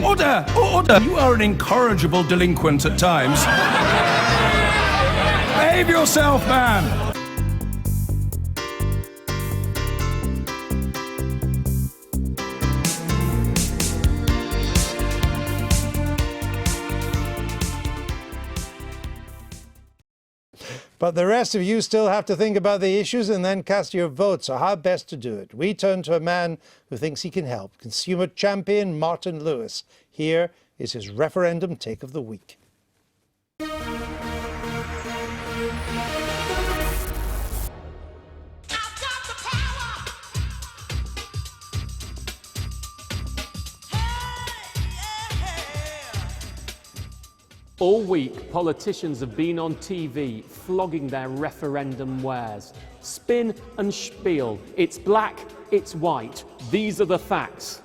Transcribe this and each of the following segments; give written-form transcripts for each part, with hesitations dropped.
Order! Order! You are an incorrigible delinquent at times. Behave yourself, man! But the rest of you still have to think about the issues and then cast your vote. So how best to do it? We turn to a man who thinks he can help, consumer champion Martin Lewis. Here is his referendum take of the week. All week, politicians have been on TV flogging their referendum wares. Spin and spiel. It's black, it's white. These are the facts.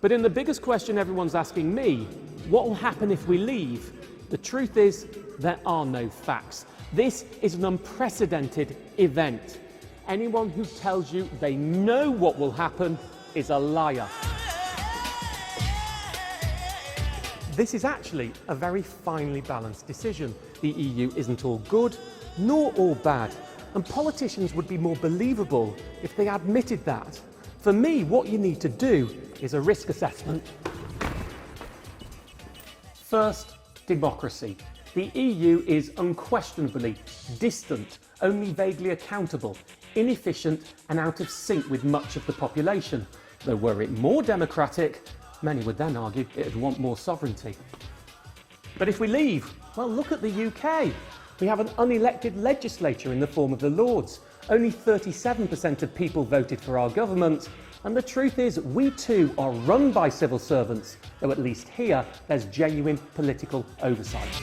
But in the biggest question everyone's asking me, what will happen if we leave? The truth is, there are no facts. This is an unprecedented event. Anyone who tells you they know what will happen is a liar. This is actually a very finely balanced decision. The EU isn't all good, nor all bad, and politicians would be more believable if they admitted that. For me, what you need to do is a risk assessment. First, democracy. The EU is unquestionably distant, only vaguely accountable, inefficient and out of sync with much of the population. Though were it more democratic, many would then argue it'd want more sovereignty. But if we leave, well, look at the UK. We have an unelected legislature in the form of the Lords. Only 37% of people voted for our government. And the truth is, we too are run by civil servants, though at least here there's genuine political oversight.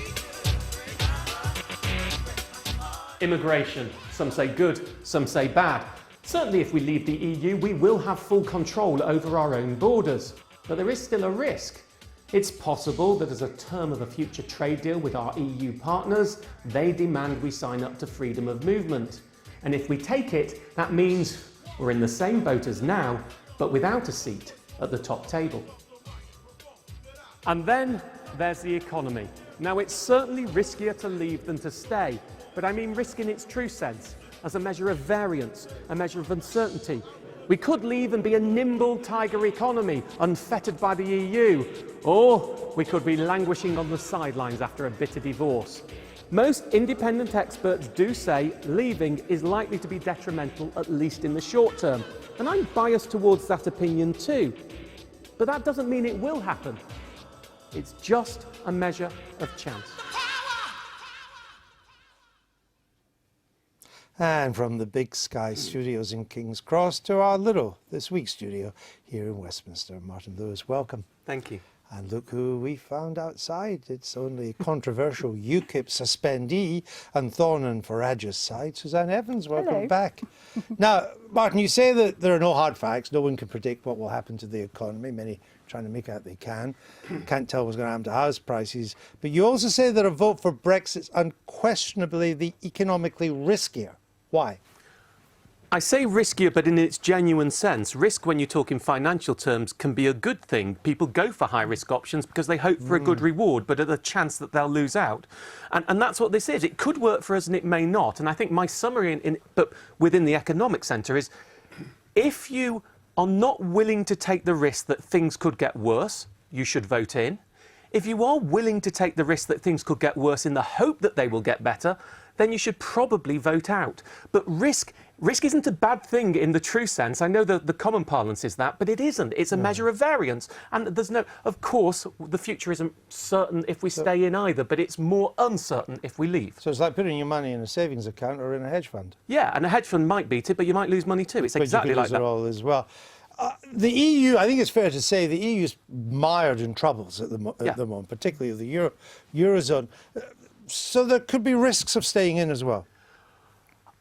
Immigration. Some say good, some say bad. Certainly if we leave the EU, we will have full control over our own borders. But there is still a risk. It's possible that as a term of a future trade deal with our EU partners, they demand we sign up to freedom of movement. And if we take it, that means we're in the same boat as now, but without a seat at the top table. And then there's the economy. Now, it's certainly riskier to leave than to stay, but I mean risk in its true sense, as a measure of variance, a measure of uncertainty. We could leave and be a nimble tiger economy, unfettered by the EU, or we could be languishing on the sidelines after a bitter divorce. Most independent experts do say leaving is likely to be detrimental, at least in the short term, and I'm biased towards that opinion too. But that doesn't mean it will happen. It's just a measure of chance. And from the Big Sky Studios in King's Cross to our little This Week studio here in Westminster. Martin Lewis, welcome. Thank you. And look who we found outside. It's only controversial UKIP suspendee and Thorn and Farage's side. Suzanne Evans, welcome Hello. back. Now, Martin, you say that there are no hard facts. No one can predict what will happen to the economy. Many trying to make out they can. Can't tell what's going to happen to house prices. But you also say that a vote for Brexit's unquestionably the economically riskier. Why? I say riskier, but in its genuine sense. Risk, when you talk in financial terms, can be a good thing. People go for high-risk options because they hope for a good reward, but at a chance that they'll lose out. And that's what this is. It could work for us and it may not. And I think my summary, but within the economic centre, is if you are not willing to take the risk that things could get worse, you should vote in. If you are willing to take the risk that things could get worse in the hope that they will get better, then you should probably vote out. But risk isn't a bad thing in the true sense. I know the common parlance is that, but it isn't. It's a measure of variance. And there's no, of course, the future isn't certain if we stay in either, but it's more uncertain if we leave. So it's like putting your money in a savings account or in a hedge fund. Yeah, and a hedge fund might beat it, but you might lose money too. It's exactly like that. But you could lose it all as well. The EU, I think it's fair to say, the EU is mired in troubles at the moment, particularly the Eurozone. So there could be risks of staying in as well.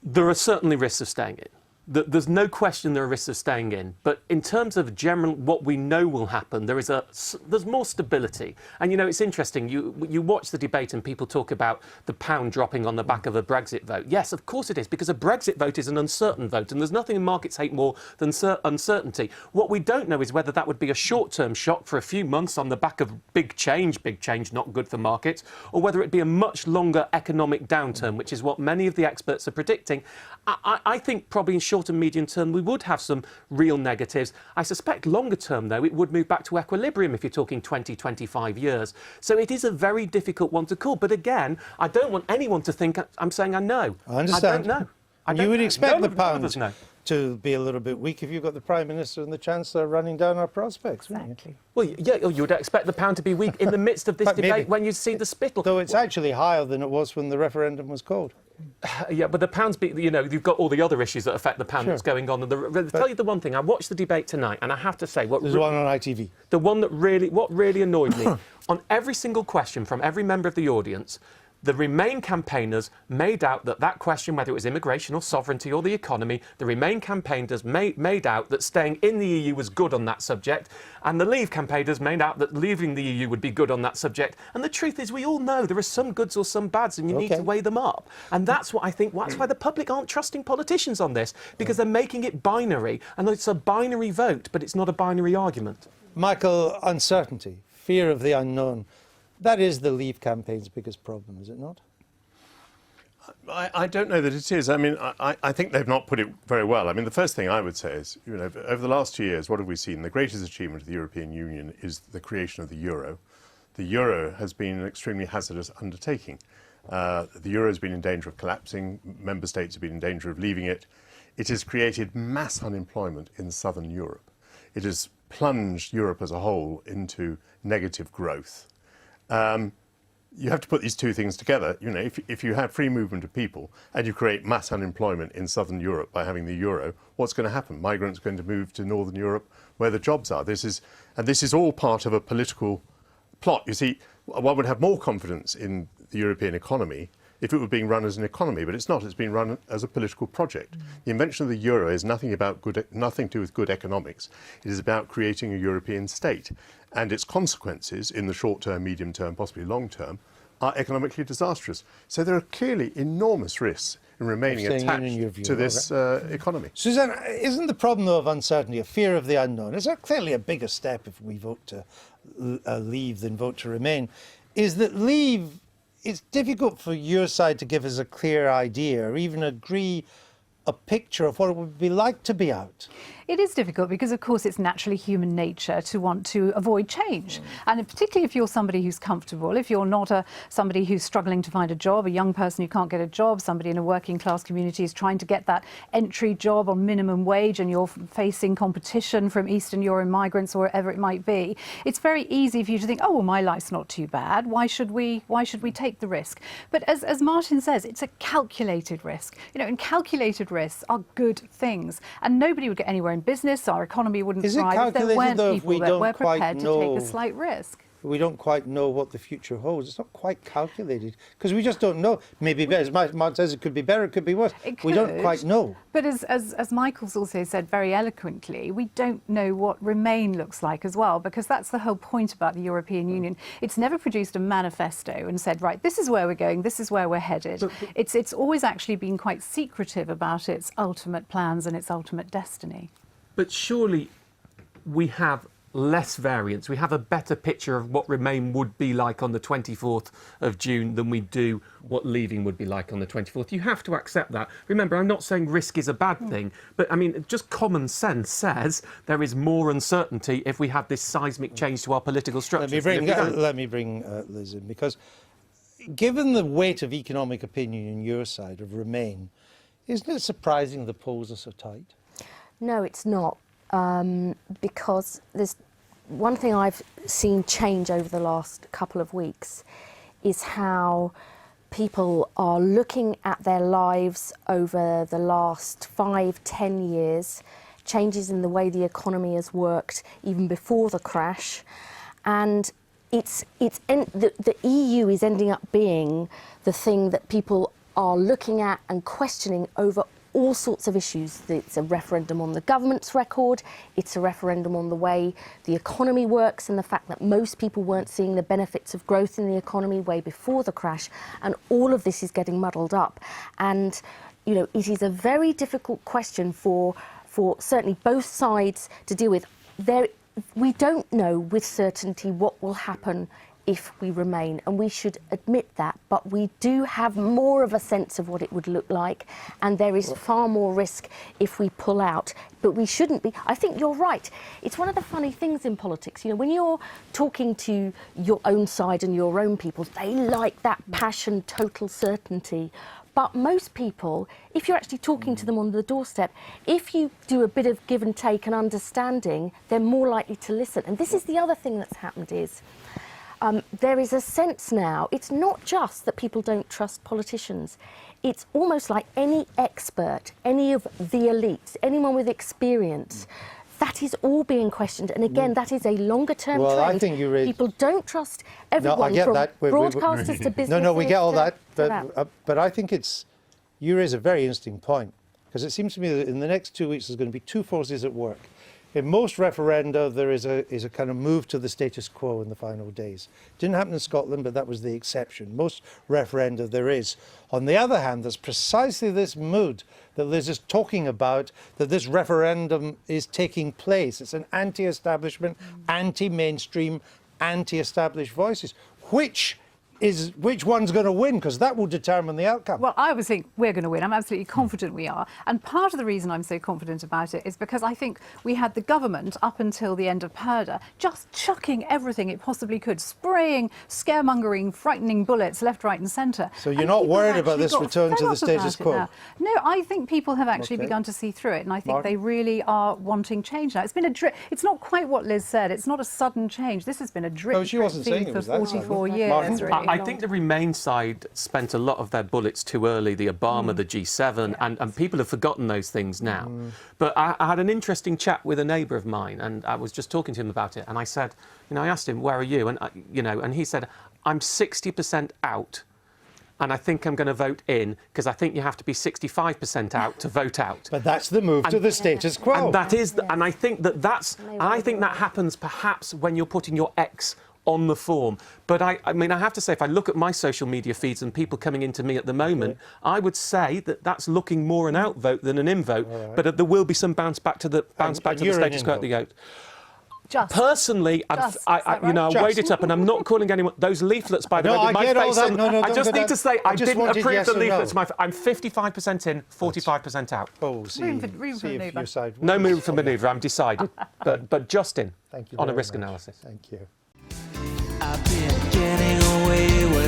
There are certainly risks of staying in. there's no question there are risks of staying in, but in terms of general what we know will happen, there's more stability. And it's interesting. You watch the debate and people talk about the pound dropping on the back of a Brexit vote. Yes, of course it is, because a Brexit vote is an uncertain vote, and there's nothing markets hate more than uncertainty. What we don't know is whether that would be a short-term shock for a few months on the back of big change not good for markets, or whether it'd be a much longer economic downturn, which is what many of the experts are predicting. I think probably in short and medium term we would have some real negatives. I suspect longer term, though, it would move back to equilibrium if you're talking 20, 25 years. So it is a very difficult one to call. But again, I don't want anyone to think I'm saying I know. I understand. I don't know. And you would expect the None of pound us know. to be a little bit weak if you've got the Prime Minister and the Chancellor running down our prospects, wouldn't you? Exactly. Well, yeah, you would expect the pound to be weak in the midst of this But maybe. debate when you see the spittle. Though it's actually higher than it was when the referendum was called. Yeah, but the pound's you've got all the other issues that affect the pound that's going on. And I'll tell you the one thing, I watched the debate tonight, and I have to say, There's one on ITV. the one that really annoyed me, on every single question from every member of the audience, the Remain campaigners made out that question, whether it was immigration or sovereignty or the economy, the Remain campaigners made out that staying in the EU was good on that subject, and the Leave campaigners made out that leaving the EU would be good on that subject. And the truth is, we all know there are some goods or some bads, and you need to weigh them up. And that's what I think, that's why the public aren't trusting politicians on this, because they're making it binary, and it's a binary vote, but it's not a binary argument. Michael, uncertainty, fear of the unknown. That is the Leave campaign's biggest problem, is it not? I don't know that it is. I mean, I think they've not put it very well. I mean, the first thing I would say is, over the last 2 years, what have we seen? The greatest achievement of the European Union is the creation of the euro. The euro has been an extremely hazardous undertaking. The euro has been in danger of collapsing. Member states have been in danger of leaving it. It has created mass unemployment in southern Europe. It has plunged Europe as a whole into negative growth. You have to put these two things together. If you have free movement of people and you create mass unemployment in southern Europe by having the euro, what's going to happen? Migrants are going to move to northern Europe where the jobs are. This is all part of a political plot. You see, one would have more confidence in the European economy if it were being run as an economy, but it's not. It's being run as a political project. The invention of the euro is nothing to do with good economics. It is about creating a European state, and its consequences in the short term, medium term, possibly long term, are economically disastrous. So there are clearly enormous risks in remaining attached to this economy. Suzanne, isn't the problem, though, of uncertainty, a fear of the unknown? Is that clearly a bigger step if we vote to leave than vote to remain? Is that leave, it's difficult for your side to give us a clear idea or even agree a picture of what it would be like to be out. It is difficult because, of course, it's naturally human nature to want to avoid change. And particularly if you're somebody who's comfortable, if you're not somebody who's struggling to find a job, a young person who can't get a job, somebody in a working class community is trying to get that entry job on minimum wage, and you're facing competition from Eastern Europe migrants or wherever it might be, it's very easy for you to think, oh, well, my life's not too bad. Why should we take the risk? But as Martin says, it's a calculated risk. And calculated risks are good things. And nobody would get anywhere in business, our economy wouldn't thrive if there weren't people that were prepared to take a slight risk. We don't quite know what the future holds. It's not quite calculated because we just don't know. Maybe, as Martin says, it could be better, it could be worse. We don't quite know. But as Michael's also said very eloquently, we don't know what Remain looks like as well, because that's the whole point about the European Union. It's never produced a manifesto and said, right, this is where we're going, this is where we're headed. It's always actually been quite secretive about its ultimate plans and its ultimate destiny. But surely we have less variance. We have a better picture of what Remain would be like on the 24th of June than we do what leaving would be like on the 24th. You have to accept that. Remember, I'm not saying risk is a bad thing, but I mean, just common sense says there is more uncertainty if we have this seismic change to our political structure. Let me bring Liz in, because given the weight of economic opinion in your side of Remain, isn't it surprising the polls are so tight? No, it's not. Because there's one thing I've seen change over the last couple of weeks is how people are looking at their lives over the last 5-10 years, changes in the way the economy has worked even before the crash, and the EU is ending up being the thing that people are looking at and questioning over all sorts of issues. It's a referendum on the government's record, it's a referendum on the way the economy works and the fact that most people weren't seeing the benefits of growth in the economy way before the crash, and all of this is getting muddled up. And, you know, it is a very difficult question for certainly both sides to deal with. We don't know with certainty what will happen if we remain, and we should admit that, but we do have more of a sense of what it would look like, and there is far more risk if we pull out. But we shouldn't be. I think you're right. It's one of the funny things in politics, you know, when you're talking to your own side and your own people, they like that passion, total certainty. But most people, if you're actually talking to them on the doorstep, if you do a bit of give and take and understanding, they're more likely to listen. And this is the other thing that's happened is, there is a sense now, it's not just that people don't trust politicians, it's almost like any expert, any of the elites, anyone with experience, that is all being questioned. And again, that is a longer term trend. I think you raised... People don't trust everyone, no, I get from that. broadcasters to businesses. No, we get all that. to But I think you raise a very interesting point, because it seems to me that in the next 2 weeks there's going to be two forces at work. In most referenda, there is a kind of move to the status quo in the final days. Didn't happen in Scotland, but that was the exception. Most referenda there is. On the other hand, there's precisely this mood that Liz is talking about, that this referendum is taking place. It's an anti-establishment, anti-mainstream, anti-established voices. Which one's going to win? Because that will determine the outcome. Well, I always think we're going to win. I'm absolutely confident we are. And part of the reason I'm so confident about it is because I think we had the government up until the end of Purdah just chucking everything it possibly could, spraying, scaremongering, frightening bullets left, right and centre. So you're not worried about this return to the status quo? No, I think people have actually begun to see through it, and I think they really are wanting change now. It's been a drip. It's not quite what Liz said. It's not a sudden change. This has been a drip. No, she wasn't saying it for was that 44 sudden. years. Martin? Really. I think the Remain side spent a lot of their bullets too early, the Obama, the G7, and people have forgotten those things now. But I had an interesting chat with a neighbour of mine, and I was just talking to him about it, and I said, you know, I asked him, where are you? And, and he said, I'm 60% out, and I think I'm going to vote in, because I think you have to be 65% out to vote out. But that's the move to the status quo. And that is, and I think that happens perhaps when you're putting your ex on the form. But I mean, I have to say, if I look at my social media feeds and people coming into me at the moment, I would say that that's looking more an outvote than an invote. Right. But there will be some bounce back to the status quo at the out. Personally, I weighed it up, and I'm not calling anyone. Those leaflets, by the way, with my face on. I just need to say, I didn't approve the leaflets. I'm 55% in, 45% out. Oh, see if your side wins. No room for manoeuvre. I'm decided, but just in Thank you on a very risk much. analysis. Thank you. I've been getting away with